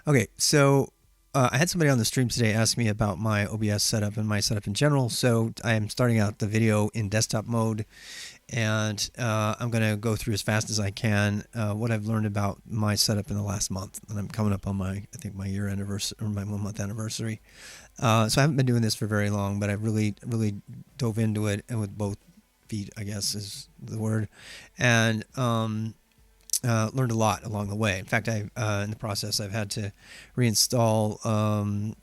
Okay, so I had somebody on the stream today ask me about my OBS setup and my setup in general. So I am starting out the video in desktop mode, and I'm going to go through as fast as I can what I've learned about my setup in the last month. And I'm coming up on I think my year anniversary or my 1 month anniversary. So I haven't been doing this for very long, but I really dove into it, and with both feet, I guess is the word, and learned a lot along the way. In fact, in the process, I've had to reinstall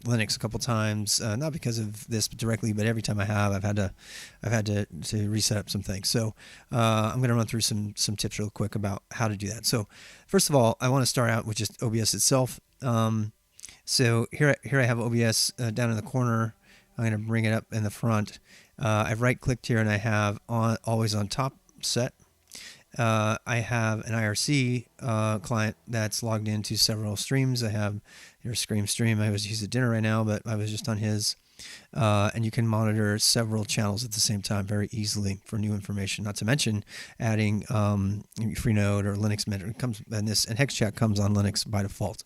Linux a couple times, not because of this directly, but every time I've had to reset up some things. So I'm going to run through some tips real quick about how to do that. So first of all, I want to start out with just OBS itself. So here I have OBS down in the corner. I'm going to bring it up in the front. I've right-clicked here and I have always on top set. I have an IRC client that's logged into several streams. I have your Scream stream. He's at dinner right now, but I was just on his. And you can monitor several channels at the same time very easily for new information. Not to mention adding Freenode or Linux Mint. And HexChat comes on Linux by default.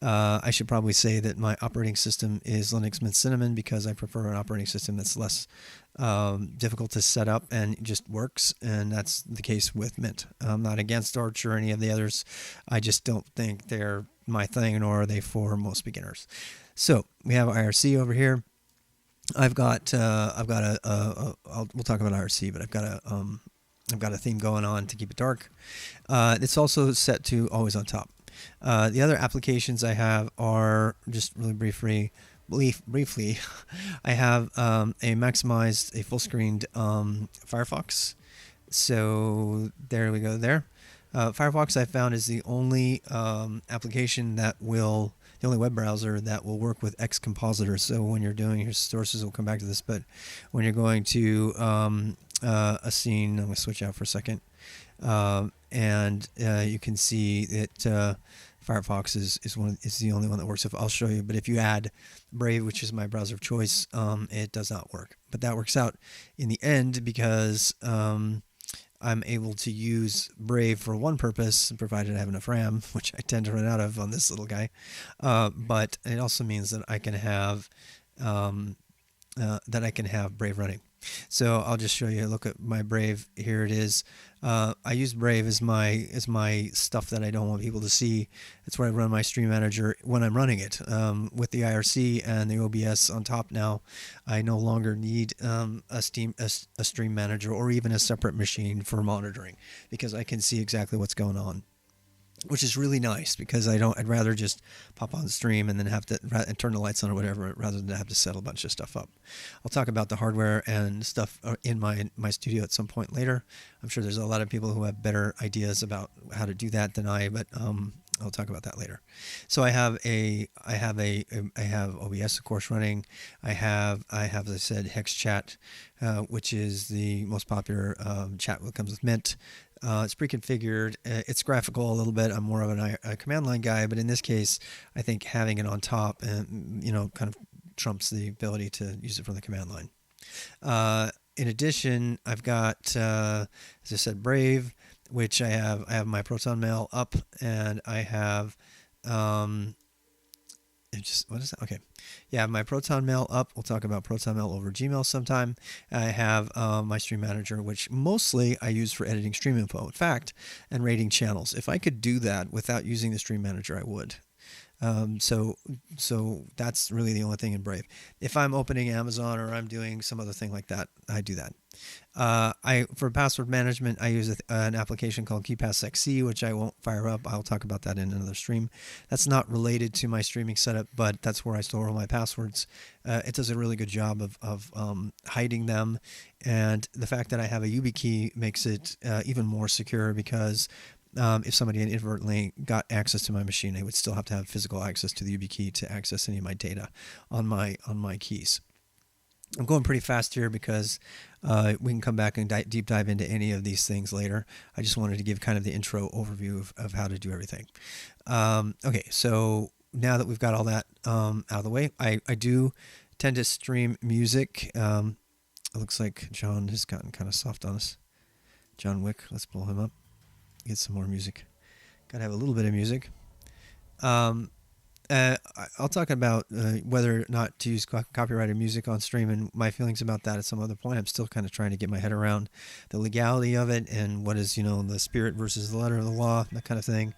I should probably say that my operating system is Linux Mint Cinnamon because I prefer an operating system that's less difficult to set up and just works, and that's the case with Mint. I'm not against Arch or any of the others. I just don't think they're my thing, nor are they for most beginners. So we have IRC over here. We'll talk about IRC, but I've got a theme going on to keep it dark. It's also set to always on top. The other applications I have are just really briefly. I have a full-screened Firefox. So there we go. There, Firefox I found is the only application the only web browser that will work with Xcompositor. So when you're doing your sources, we'll come back to this, but when you're going to a scene, I'm going to switch out for a second, and you can see that Firefox is the only one that works. I'll show you, but if you add Brave, which is my browser of choice, it does not work. But that works out in the end because I'm able to use Brave for one purpose, provided I have enough RAM, which I tend to run out of on this little guy. But it also means that I can have Brave running. So I'll just show you. Look at my Brave. Here it is. I use Brave as my stuff that I don't want people to see. It's where I run my Stream Manager when I'm running it. With the IRC and the OBS on top now, I no longer need a Stream Manager or even a separate machine for monitoring because I can see exactly what's going on, which is really nice because I'd rather just pop on the stream and then have to turn the lights on or whatever rather than have to set a bunch of stuff up. I'll talk about the hardware and stuff in my studio at some point later. I'm sure there's a lot of people who have better ideas about how to do that than I, but I'll talk about that later. So I have OBS of course running. I have as I said HexChat, which is the most popular chat that comes with Mint. It's pre-configured. It's graphical a little bit. I'm more of a command line guy, but in this case, I think having it on top and kind of trumps the ability to use it from the command line. In addition, I've got, as I said, Brave, which I have my Proton Mail up, and I have what is that? Okay. Yeah, my Proton Mail up. We'll talk about Proton Mail over Gmail sometime. I have my Stream Manager, which mostly I use for editing stream info. In fact, and rating channels. If I could do that without using the Stream Manager, I would. So that's really the only thing in Brave. If I'm opening Amazon or I'm doing some other thing like that, I do that. For password management, I use an application called KeePassXC, which I won't fire up. I'll talk about that in another stream. That's not related to my streaming setup, but that's where I store all my passwords. It does a really good job of hiding them, and the fact that I have a YubiKey makes it even more secure because if somebody inadvertently got access to my machine, they would still have to have physical access to the YubiKey to access any of my data on my keys. I'm going pretty fast here because we can come back and deep dive into any of these things later. I just wanted to give kind of the intro overview of how to do everything. Okay, so now that we've got all that out of the way, I do tend to stream music. It looks like John has gotten kind of soft on us. John Wick, let's pull him up. Get some more music. Got to have a little bit of music. I'll talk about whether or not to use copyrighted music on stream and my feelings about that at some other point. I'm still kind of trying to get my head around the legality of it and what is, the spirit versus the letter of the law, that kind of thing.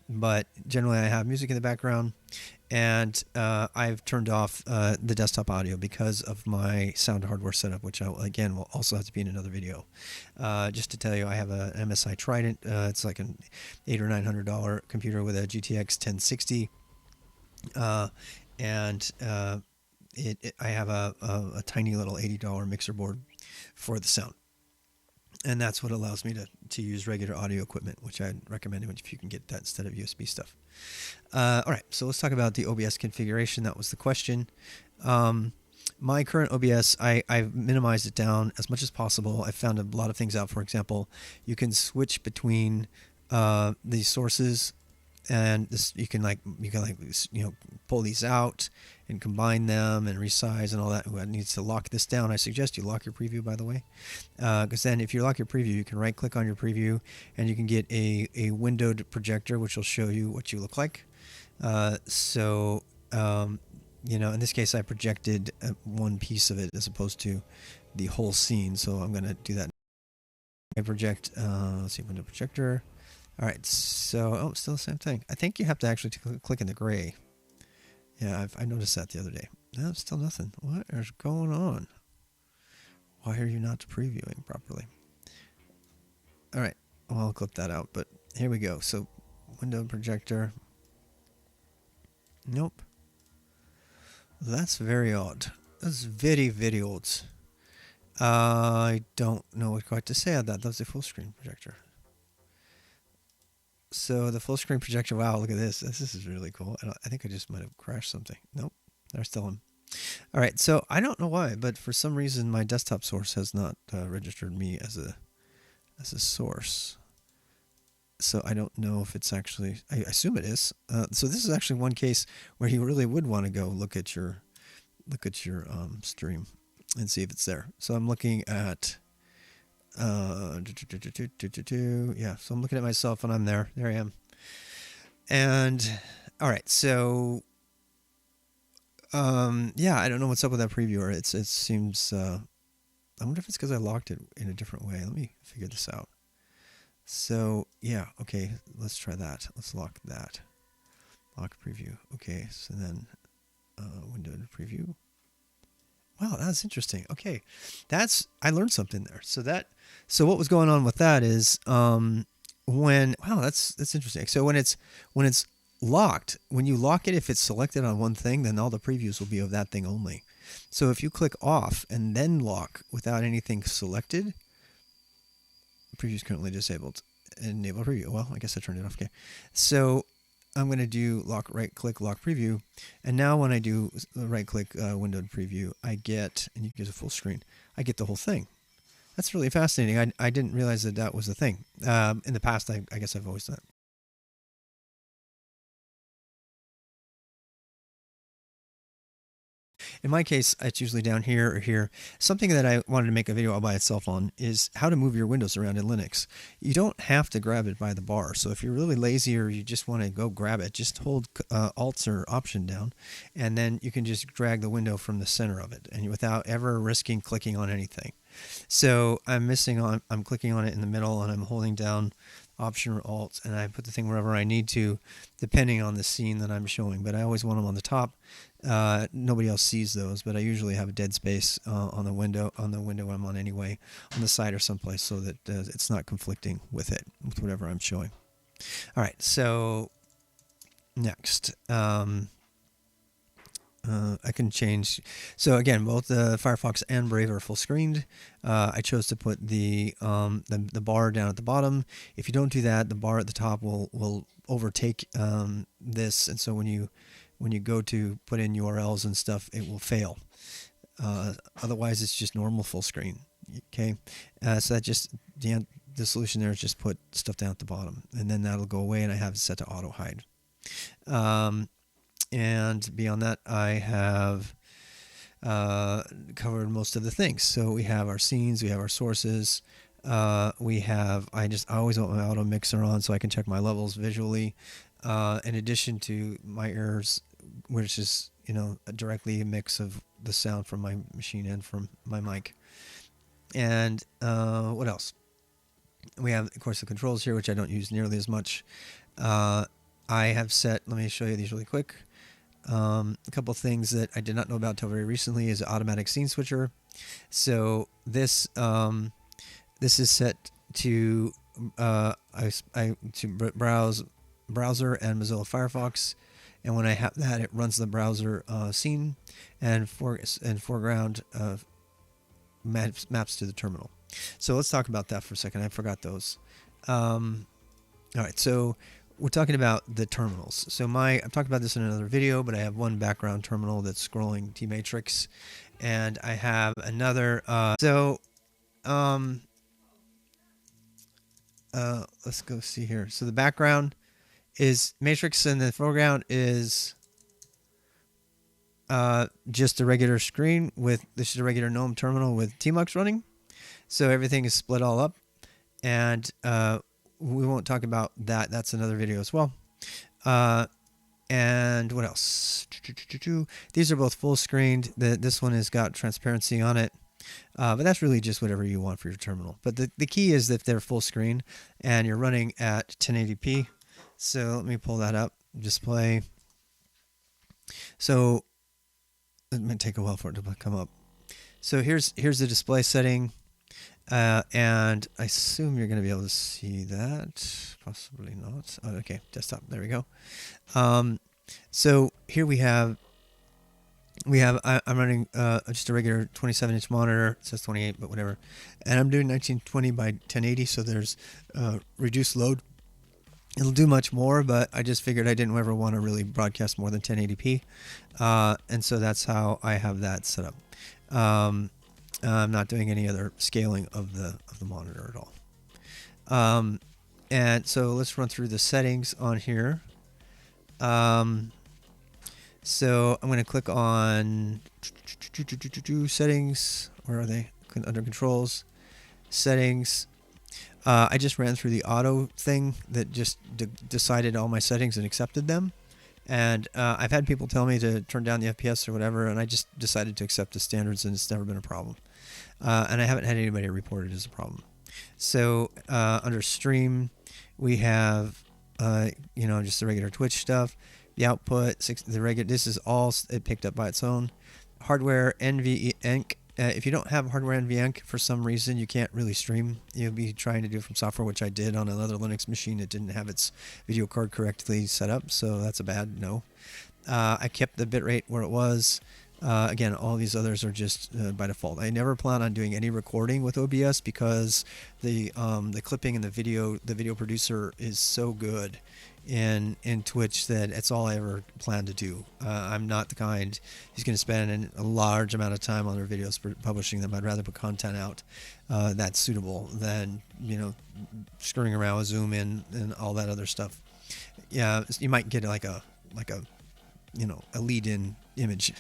But generally, I have music in the background, and I've turned off the desktop audio because of my sound hardware setup, which again will also have to be in another video. Just to tell you, I have an MSI Trident. It's like an $800 or $900 computer with a GTX 1060. And I have a tiny little $80 mixer board for the sound, and that's what allows me to use regular audio equipment, which I'd recommend if you can get that instead of USB stuff. All right, so let's talk about the OBS configuration. That was the question. My current OBS, I've minimized it down as much as possible. I've found a lot of things out. For example, you can switch between these sources, and this you can pull these out and combine them and resize and all that. Who needs to lock this down? I suggest you lock your preview, by the way, because then if you lock your preview, you can right click on your preview and you can get a windowed projector, which will show you what you look like. In this case, I projected one piece of it as opposed to the whole scene, so I'm going to do that. I project, let's see, window projector. All right, so, still the same thing. I think you have to actually click in the gray. Yeah, I noticed that the other day. No, still nothing. What is going on? Why are you not previewing properly? All right, well, I'll clip that out, but here we go. So, window projector. Nope. That's very odd. That's very, very odd. I don't know what quite to say on that. That's a full screen projector. So the full screen projector, wow, look at this. This is really cool. I think I just might have crashed something. Nope, they're still in. All right, so I don't know why, but for some reason my desktop source has not registered me as a source. So I don't know if it's actually, I assume it is. So this is actually one case where you really would want to go look at your stream and see if it's there. So I'm looking at yeah, so I'm looking at myself and I'm there I am. And all right, so yeah, I don't know what's up with that previewer. It seems I wonder if it's because I locked it in a different way. Let me figure this out. So yeah, okay, let's try that. Let's lock that. Lock preview. Okay, so then window to preview. Wow, that's interesting. Okay, I learned something there. So what was going on with that is that's interesting. So when it's locked, when you lock it, if it's selected on one thing, then all the previews will be of that thing only. So if you click off and then lock without anything selected, preview is currently disabled. Enable preview. Well, I guess I turned it off. Okay, so I'm going to do right click lock preview, and now when I do right click windowed preview, I get, and you can use a full screen, I get the whole thing. That's really fascinating. I didn't realize that was the thing. In the past, I guess I've always done it. In my case, it's usually down here or here. Something that I wanted to make a video all by itself on is how to move your windows around in Linux. You don't have to grab it by the bar. So if you're really lazy or you just want to go grab it, just hold Alt or Option down, and then you can just drag the window from the center of it, and without ever risking clicking on anything. So I'm clicking on it in the middle, and I'm holding down Option or Alt, and I put the thing wherever I need to, depending on the scene that I'm showing. But I always want them on the top. Nobody else sees those, but I usually have a dead space on the window I'm on anyway, on the side or someplace, so that it's not conflicting with whatever I'm showing. All right, so next. I can change. So again, both the Firefox and Brave are full screened. I chose to put the bar down at the bottom. If you don't do that, the bar at the top will overtake this, and so when you go to put in URLs and stuff, it will fail. Otherwise, it's just normal full screen. Okay, so that just the solution there is just put stuff down at the bottom, and then that'll go away, and I have it set to auto hide. And beyond that, I have covered most of the things. So we have our scenes, we have our sources, I always want my auto mixer on so I can check my levels visually. in addition to my errors, which is directly a mix of the sound from my machine and from my mic. And what else? We have, of course, the controls here, which I don't use nearly as much. I have set, let me show you these really quick. A couple of things that I did not know about until very recently is automatic scene switcher. So this is set to browse browser and Mozilla Firefox, and when I have that, it runs the browser scene, and foreground maps to the terminal. So let's talk about that for a second. I forgot those. All right, so we're talking about the terminals. So I've talked about this in another video, but I have one background terminal that's scrolling T-Matrix, and I have another. Let's go see here. So the background is Matrix, and the foreground is just a regular screen with this is a regular GNOME terminal with Tmux running. So everything is split all up, and we won't talk about that. That's another video as well. And what else? These are both full screened. This one has got transparency on it. But that's really just whatever you want for your terminal. But the key is that they're full screen and you're running at 1080p. So let me pull that up. Display. So it might take a while for it to come up. So here's the display setting. And I assume you're going to be able to see that. Possibly not. Oh, okay, desktop. There we go. So here I'm running just a regular 27-inch monitor. It says 28, but whatever. And I'm doing 1920 by 1080, so there's reduced load. It'll do much more, but I just figured I didn't ever want to really broadcast more than 1080p. And so that's how I have that set up. I'm not doing any other scaling of the monitor at all. And so let's run through the settings on here. So I'm going to click on settings. Where are they? Under controls, settings. I just ran through the auto thing that just decided all my settings and accepted them. And I've had people tell me to turn down the FPS or whatever, and I just decided to accept the standards, and it's never been a problem. And I haven't had anybody report it as a problem. So under stream, we have just the regular Twitch stuff. The output, this is all it picked up by its own. Hardware NVENC. If you don't have hardware NVENC for some reason, you can't really stream. You'll be trying to do it from software, which I did on another Linux machine that didn't have its video card correctly set up, so that's a bad no. I kept the bitrate where it was. Again, all these others are just by default. I never plan on doing any recording with OBS because the clipping and the video producer is so good in Twitch that it's all I ever plan to do. I'm not the kind who's going to spend a large amount of time on their videos for publishing them. I'd rather put content out that's suitable than screwing around with zoom in and all that other stuff. Yeah, you might get like a lead-in image,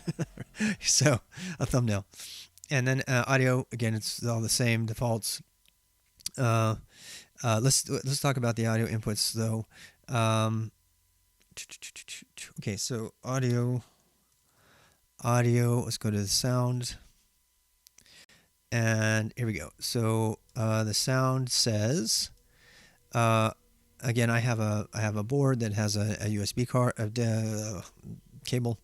so a thumbnail, and then audio. Again, it's all the same defaults. Let's talk about the audio inputs though. Okay, so audio. Let's go to the sound, and here we go. So the sound says. Again, I have a board that has a USB cable,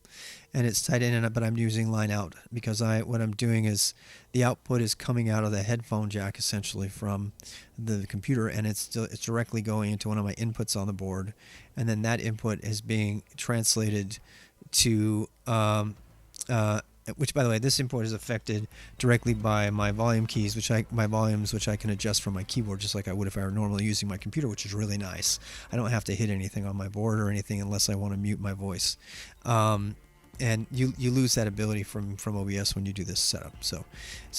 and it's tied in, but I'm using line out because what I'm doing is the output is coming out of the headphone jack essentially from the computer, and it's directly going into one of my inputs on the board, and then that input is being translated to which, by the way, this input is affected directly by my volume keys, which I can adjust from my keyboard just like I would if I were normally using my computer, which is really nice. I don't have to hit anything on my board or anything unless I want to mute my voice. And you lose that ability from OBS when you do this setup. So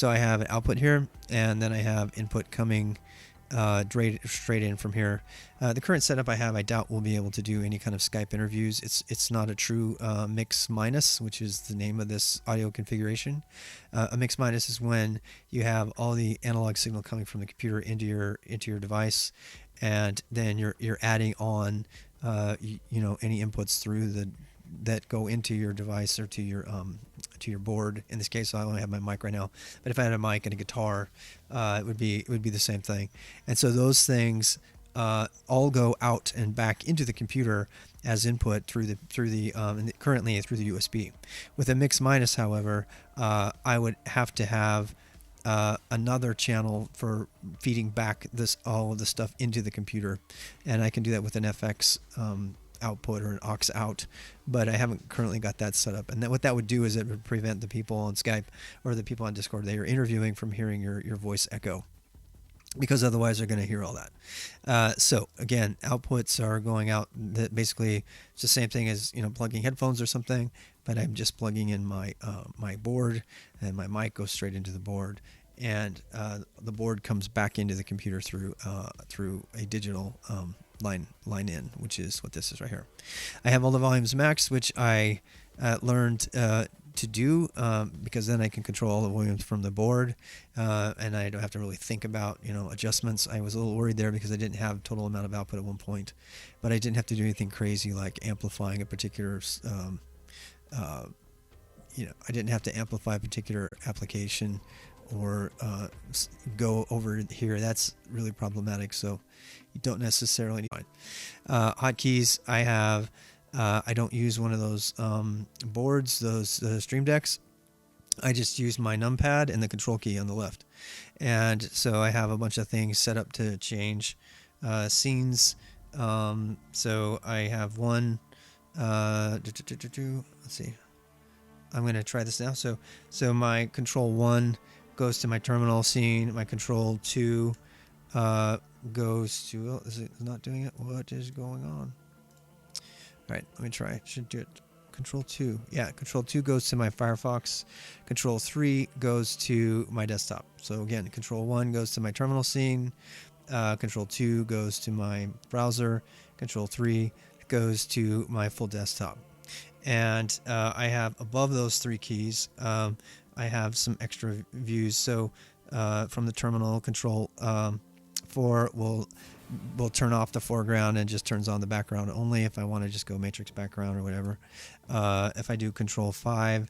I have an output here, and then I have input coming straight in from here. The current setup I have, I doubt we'll be able to do any kind of Skype interviews. It's not a true mix minus, which is the name of this audio configuration. A mix minus is when you have all the analog signal coming from the computer into your device, and then you're adding on you know, any inputs through the that go into your device or to your board. In this case, I only have my mic right now, but if I had a mic and a guitar, it would be the same thing. And so those things all go out and back into the computer as input through the currently through the USB. With a mix minus, however, I would have to have another channel for feeding back all of the stuff into the computer, and I can do that with an FX output or an aux out, but I haven't currently got that set up. And what that would do is it would prevent the people on Skype or the people on Discord that you're interviewing from hearing your voice echo, because otherwise they're going to hear all that. So again, outputs are going out. Basically, it's the same thing as, you know, plugging headphones or something, but I'm just plugging in my my board, and my mic goes straight into the board, and the board comes back into the computer through a digital line in, which is what this is right here. I have all the volumes maxed, which I learned to do because then I can control all the volumes from the board, and I don't have to really think about, you know, adjustments. I was a little worried there because I didn't have total amount of output at one point, but I didn't have to do anything crazy like amplifying a particular you know, I didn't have to amplify a particular application or go over here. That's really problematic, so you don't necessarily need hotkeys. I have I don't use one of those boards, those Stream Decks. I just use my numpad and the control key on the left, and so I have a bunch of things set up to change scenes. So I have one. Let's see. I'm going to try this now. So my control 1 goes to my terminal scene. My control 2 goes to... Oh, is it not doing it? What is going on? All right, let me try. Should do it. Control 2. Yeah, control 2 goes to my Firefox. Control 3 goes to my desktop. So again, control 1 goes to my terminal scene. Control 2 goes to my browser. Control 3 goes to my full desktop. And I have above those 3 keys, I have some extra views. So from the terminal, control 4 will turn off the foreground and just turns on the background only if I want to just go matrix background or whatever. If I do control 5,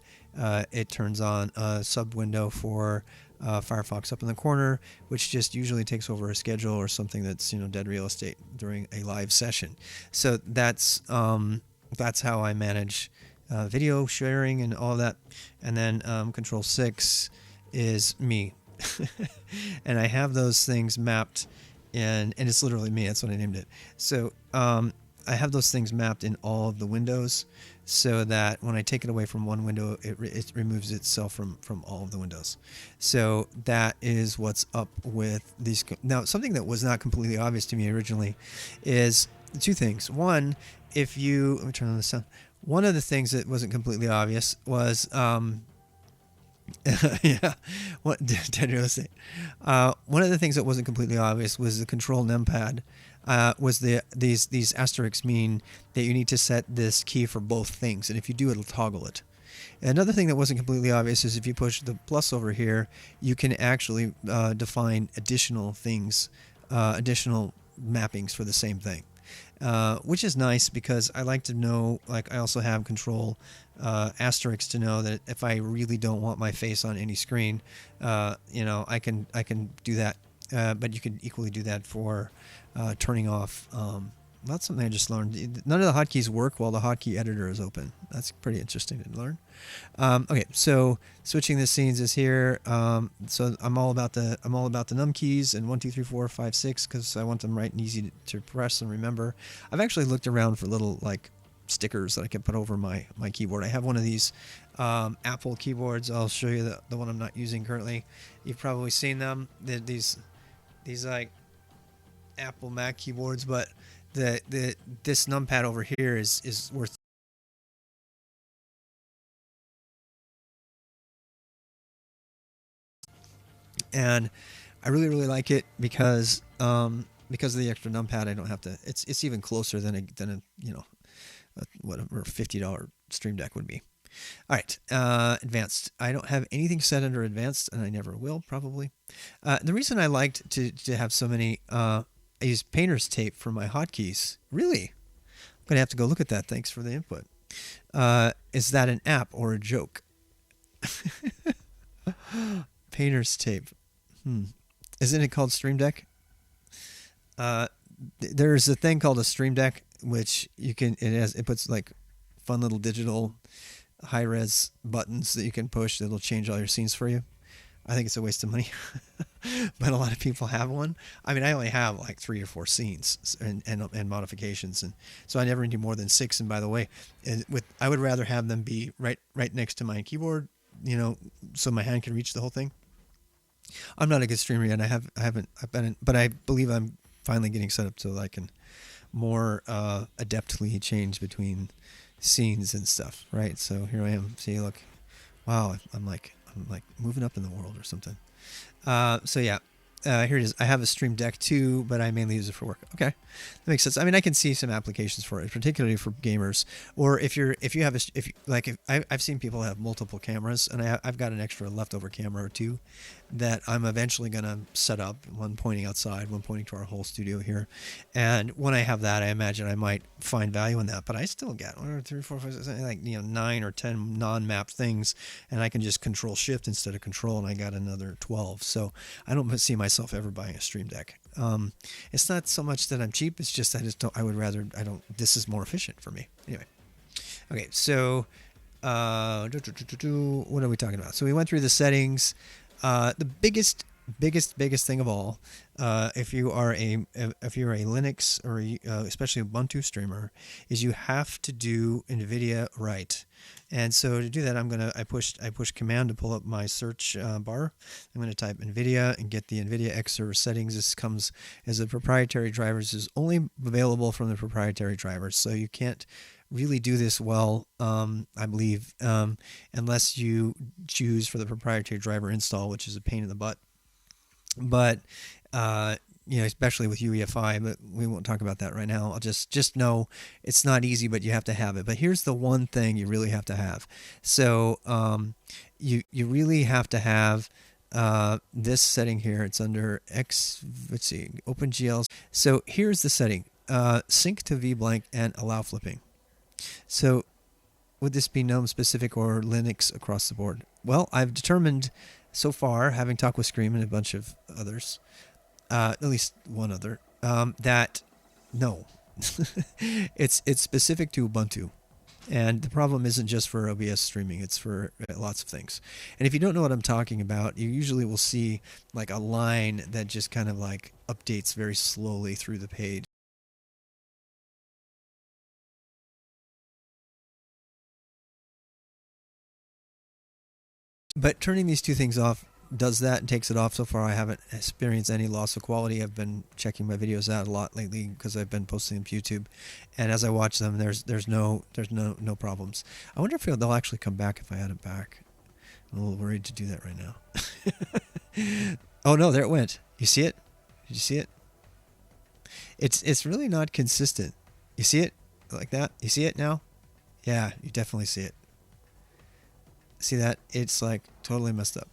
it turns on a sub window for Firefox up in the corner, which just usually takes over a schedule or something that's, you know, dead real estate during a live session. So that's how I manage video sharing and all that. And then control 6 is me. And I have those things mapped in, and it's literally me, that's what I named it. So I have those things mapped in all of the windows, so that when I take it away from one window, it removes itself from all of the windows. So that is what's up with these. Now, something that was not completely obvious to me originally is 2 things. One, if you, let me turn on the sound. One of the things that wasn't completely obvious was, yeah, what dead real estate. One of the things that wasn't completely obvious was the control numpad. Was these asterisks mean that you need to set this key for both things, and if you do, it'll toggle it. Another thing that wasn't completely obvious is if you push the plus over here, you can actually define additional things, additional mappings for the same thing. Which is nice because I like to know, like I also have control asterisk to know that if I really don't want my face on any screen, you know, I can do that. But you can equally do that for turning off. That's something I just learned. None of the hotkeys work while the hotkey editor is open. That's pretty interesting to learn. Okay, so switching the scenes is here. So I'm all about the num keys and 1, 2, 3, 4, 5, 6 because I want them right and easy to press and remember. I've actually looked around for little like stickers that I can put over my keyboard. I have one of these Apple keyboards. I'll show you the one I'm not using currently. You've probably seen them. These like Apple Mac keyboards, but this numpad over here is worth. And I really like it because of the extra numpad. I don't have to. It's even closer than a you know, whatever $50 Stream Deck would be. All right, advanced. I don't have anything set under advanced, and I never will probably. The reason I liked to have so many, I use painter's tape for my hotkeys. Really? gonna have to go look at that. Thanks for the input. Is that an app or a joke? Painter's tape. Isn't it called Stream Deck? There's a thing called a Stream Deck, which you can. It puts like fun little digital high res buttons that you can push that'll change all your scenes for you. I think it's a waste of money, but a lot of people have one. I mean, I only have like 3 or 4 scenes and modifications, and so I never need more than 6. And by the way, I would rather have them be right next to my keyboard, you know, so my hand can reach the whole thing. I'm not a good streamer yet. I've been, but I believe I'm finally getting set up so that I can more adeptly change between scenes and stuff. Right. So here I am. See, look, wow, I'm like moving up in the world or something. So yeah, here it is. I have a Stream Deck too, but I mainly use it for work. Okay, that makes sense. I mean, I can see some applications for it, particularly for gamers, or if I've seen people have multiple cameras, and I've got an extra leftover camera or two that I'm eventually gonna set up. One pointing outside, one pointing to our whole studio here, and when I have that, I imagine I might find value in that. But I still got 1, 2, 3, 4, 5, 6, like 9 or 10 non-map things, and I can just Control Shift instead of Control, and I got another 12. So I don't see myself ever buying a Stream Deck. It's not so much that I'm cheap. It's just this is more efficient for me. Anyway. Okay. So, what are we talking about? So we went through the settings. The biggest thing of all, if you are a Linux or especially Ubuntu streamer, is you have to do NVIDIA right. And so to do that, I push Command to pull up my search bar. I'm going to type NVIDIA and get the NVIDIA X server settings. This comes as a proprietary drivers. Is only available from the proprietary drivers, so you can't really do this well, I believe, unless you choose for the proprietary driver install, which is a pain in the butt. But especially with UEFI, but we won't talk about that right now. I'll just know it's not easy, but you have to have it. But here's the one thing you really have to have. So you really have to have this setting here. It's under OpenGL. So here's the setting: sync to VBlank and allow flipping. So would this be GNOME specific or Linux across the board? Well, I've determined so far, having talked with Scream and a bunch of others, at least one other, that no, it's specific to Ubuntu. And the problem isn't just for OBS streaming, it's for lots of things. And if you don't know what I'm talking about, you usually will see like a line that just kind of like updates very slowly through the page. But turning these two things off does that and takes it off. So far, I haven't experienced any loss of quality. I've been checking my videos out a lot lately because I've been posting them to YouTube, and as I watch them, there's no problems. I wonder if they'll actually come back if I add it back. I'm a little worried to do that right now. Oh no, there it went. You see it? Did you see it? It's really not consistent. You see it like that? You see it now? Yeah, you definitely see it. See that? It's like totally messed up.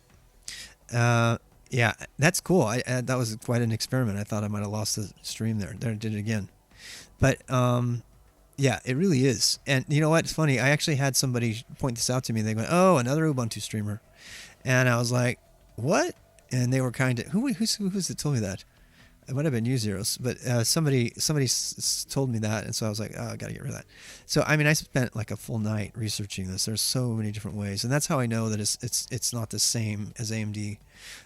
Yeah, that's cool. That was quite an experiment. I thought I might have lost the stream there. There, I did it again. But yeah, it really is. And you know what? It's funny. I actually had somebody point this out to me. They went, "Oh, another Ubuntu streamer," and I was like, "What?" And they were kind of who's that told me that? It might have been you, Zeros, but somebody told me that, and so I was like, oh, I gotta get rid of that. So I mean, I spent like a full night researching this. There's so many different ways, and that's how I know that it's not the same as AMD,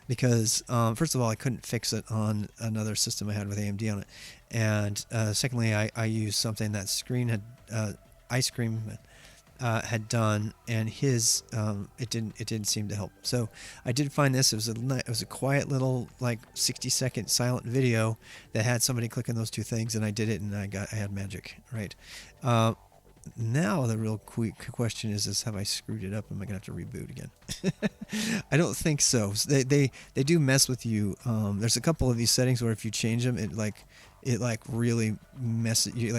because first of all, I couldn't fix it on another system I had with AMD on it, and secondly, I used something that Ice Cream had done, and his it didn't seem to help. So I did find this. It was a quiet little like 60-second silent video that had somebody clicking those two things, and I did it, and I had magic. Right. Now the real quick question is have I screwed it up? Am I gonna have to reboot again? I don't think so. They do mess with you. There's a couple of these settings where if you change them, it really messes you,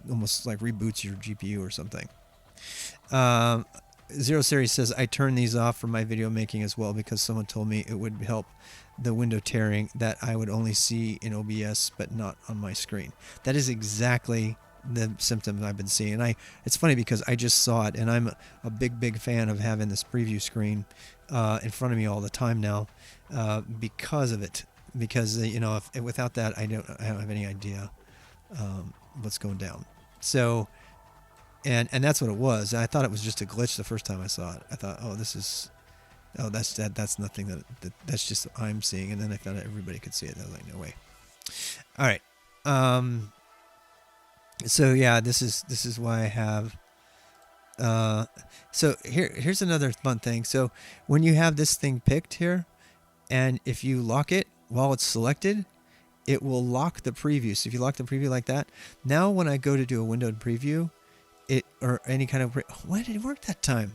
almost like reboots your GPU or something. Zero Series says, I turn these off for my video making as well because someone told me it would help the window tearing that I would only see in OBS but not on my screen. That is exactly the symptoms I've been seeing. And it's funny because I just saw it, and I'm a big fan of having this preview screen in front of me all the time now because of it. Because without that, I don't have any idea what's going down. So, and that's what it was. I thought it was just a glitch the first time I saw it. I thought, that's nothing that's just I'm seeing. And then I found out everybody could see it. I was like, no way. All right. So yeah, this is why I have. So here's another fun thing. So when you have this thing picked here, and if you lock it while it's selected, it will lock the preview. So if you lock the preview like that, now when I go to do a windowed preview, or any kind of why did it work that time?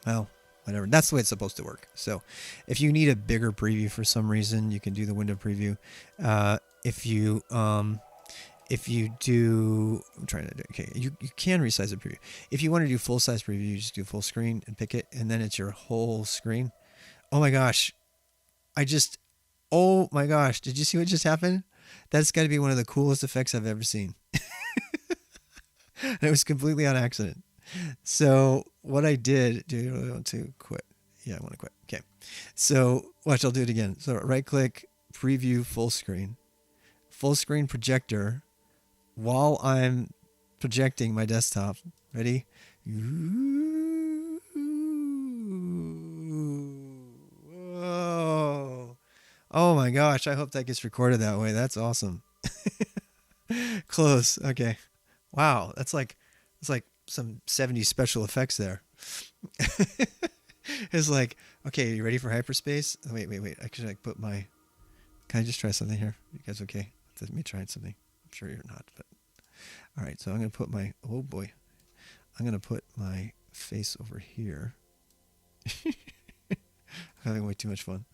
Well, whatever. That's the way it's supposed to work. So if you need a bigger preview for some reason, you can do the window preview. If you do, I'm trying to do, okay, you can resize the preview. If you want to do full size preview, you just do full screen and pick it, and then it's your whole screen. Oh my gosh. Oh my gosh. Did you see what just happened? That's got to be one of the coolest effects I've ever seen. And it was completely on accident. So what I did, do you want to quit? Yeah, I want to quit. Okay. So watch, I'll do it again. So right click, preview full screen projector while I'm projecting my desktop. Ready? Whoa. Oh my gosh. I hope that gets recorded that way. That's awesome. Close. Okay. Wow. It's like some 70s special effects there. It's like, okay, are you ready for hyperspace? Wait. Actually, I put my... Can I just try something here? You guys okay? Let me try something. I'm sure you're not, but... All right, so I'm going to put my... Oh, boy. I'm going to put my face over here. I'm having way too much fun.